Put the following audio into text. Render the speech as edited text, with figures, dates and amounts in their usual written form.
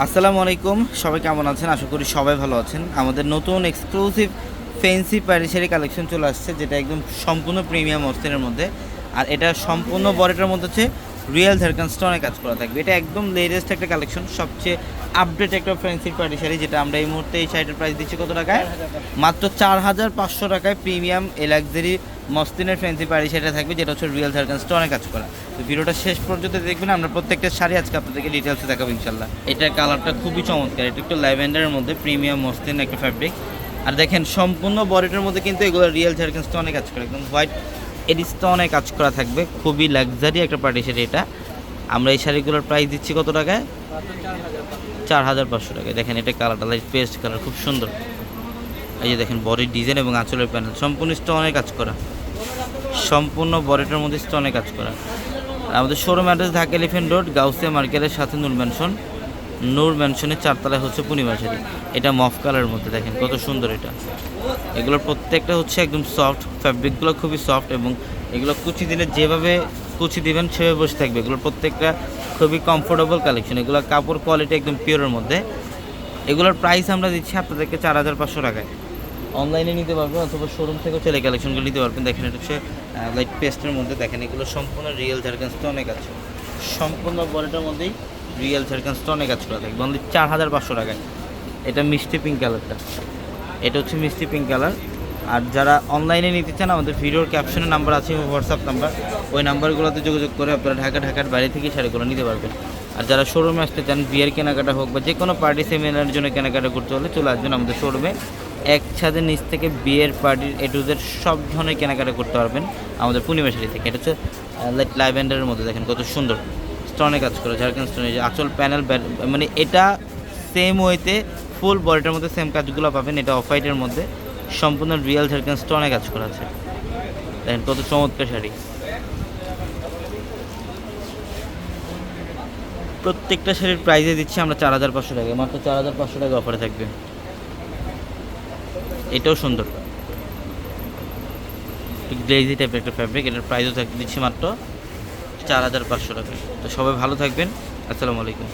আসসালামু আলাইকুম, সবাই কেমন আছেন? আশা করি সবাই ভালো আছেন। আমাদের নতুন exclusive fancy party sari collection চলে আসছে, যেটা একদম সম্পূর্ণ প্রিমিয়াম অস্থিরের মধ্যে। আর এটা সম্পূর্ণ বডিটার মধ্যে হচ্ছে রিয়েল ঝাড়খান্ড স্টোনে কাজ করা থাকবে। এটা একদম লেটেস্ট একটা কালেকশন, সবচেয়ে আপডেট একটা ফ্যান্সি পার্টি শাড়ি, যেটা আমরা এই মুহূর্তে এই শাড়িটার প্রাইস দিচ্ছি কত টাকায়? মাত্র 4,500 টাকায় প্রিমিয়াম এই লাক্সারি মসলিনের ফ্যান্সি পার্টি শাড়িটা থাকবে, যেটা হচ্ছে রিয়েল ঝাড়খান্ড স্টোনে কাজ করা। তো ভিডিওটা শেষ পর্যন্ত দেখবেন, আমরা প্রত্যেকটা শাড়ি আজকে আপনাদেরকে ডিটেলসে দেখাবো ইনশাল্লাহ। এটার কালারটা খুবই চমৎকার, এটা একটু ল্যাভেন্ডারের মধ্যে প্রিমিয়াম মসলিন একটা ফ্যাব্রিক। আর দেখেন সম্পূর্ণ বডিটার মধ্যে কিন্তু এগুলো রিয়েল ঝাড়খান্ড স্টোনে কাজ করা, একদম হোয়াইট এডি স্টোনে কাজ করা থাকবে। খুবই লাক্সারি একটা পার্টি শাড়ি এটা। আমরা এই শাড়িগুলোর প্রাইস দিচ্ছি কত টাকায়? 4,500 টাকায়। দেখেন এটা কালারটা লাইট পেস্ট কালার, খুব সুন্দর। এই যে দেখেন বডির ডিজাইন এবং আঁচলের প্যানেল সম্পূর্ণ স্টোনে কাজ করা, সম্পূর্ণ বডিটার মধ্যে স্টোনে কাজ করা। আর আমাদের showroom address Dhaka elephant road, Gausia মার্কেটের সাথে নূর ম্যানশনের 4 তলায় হচ্ছে পূর্ণিমা শাড়ি। এটা মফ কালারের মধ্যে, দেখেন কত সুন্দর এটা। এগুলোর প্রত্যেকটা হচ্ছে একদম সফট, ফ্যাব্রিকগুলো খুবই সফট, এবং এগুলো কুচি দিলে যেভাবে কুচি দিবেন সেভাবে বসে থাকবে। এগুলোর প্রত্যেকটা খুবই কমফোর্টেবল কালেকশন। এগুলো কাপড় কোয়ালিটি একদম পিওরের মধ্যে। এগুলোর প্রাইস আমরা দিচ্ছি আপনাদেরকে 4,500 টাকায়। অনলাইনে নিতে পারবেন অথবা শোরুম থেকেও চলে কালেকশনগুলো নিতে পারবেন। দেখেন এটা হচ্ছে লাইট পেস্টের মধ্যে। দেখেন এগুলো সম্পূর্ণ রিয়েল ঝাড়খান্ড স্টোনে কাজ, সম্পূর্ণ বডিটার মধ্যেই রিয়েল ঝাড়খান্ড স্টোনে কাজ করা থাকবে অনলি 4,500 টাকায়। এটা মিষ্টি পিঙ্ক কালারটা, এটা হচ্ছে মিষ্টি পিঙ্ক কালার। আর যারা অনলাইনে নিতে চান, আমাদের ভিডিওর ক্যাপশনে নাম্বার আছে, হোয়াটসঅ্যাপ নাম্বার, ওই নাম্বারগুলোতে যোগাযোগ করে আপনারা ঢাকার বাইরে থেকে শাড়িগুলো নিতে পারবেন। আর যারা শোরুমে আসতে চান, বিয়ের কেনাকাটা হোক বা যে কোনো পার্টি সেমিনারের জন্য কেনাকাটা করতে হলে চলে আসবেন আমাদের শোরুমে। এক ছাদের নিচ থেকে বিয়ের পার্টির এ টু জেড সব ধরনের কেনাকাটা করতে পারবেন আমাদের পূর্ণিমা শাড়ি থেকে। এটা হচ্ছে লাইট ল্যাভেন্ডারের মধ্যে, দেখেন কত সুন্দর স্টোনে কাজ করে, ঝাড়খান্ড স্টোনে। যে আঁচল প্যানেল, মানে এটা সেম ওয়েতে ফুল বডিটার মধ্যে সেম কাজগুলো পাবেন। এটা অফ হোয়াইটের মধ্যে সম্পূর্ণ রিয়েল ঝাড়খান্ড স্টোনে কাজ করা আছে। দেখেন কত চমৎকার শাড়ি। প্রত্যেকটা শাড়ির প্রাইসে দিচ্ছি আমরা 4,500 টাকা, মাত্র 4,500 টাকা অফারে থাকবে। এটাও সুন্দর, গ্লেজি টাইপের একটা ফ্যাব্রিক। এটার প্রাইসও দিচ্ছি মাত্র 4,500 টাকা। তো সবাই ভালো থাকবেন। আসসালামু আলাইকুম।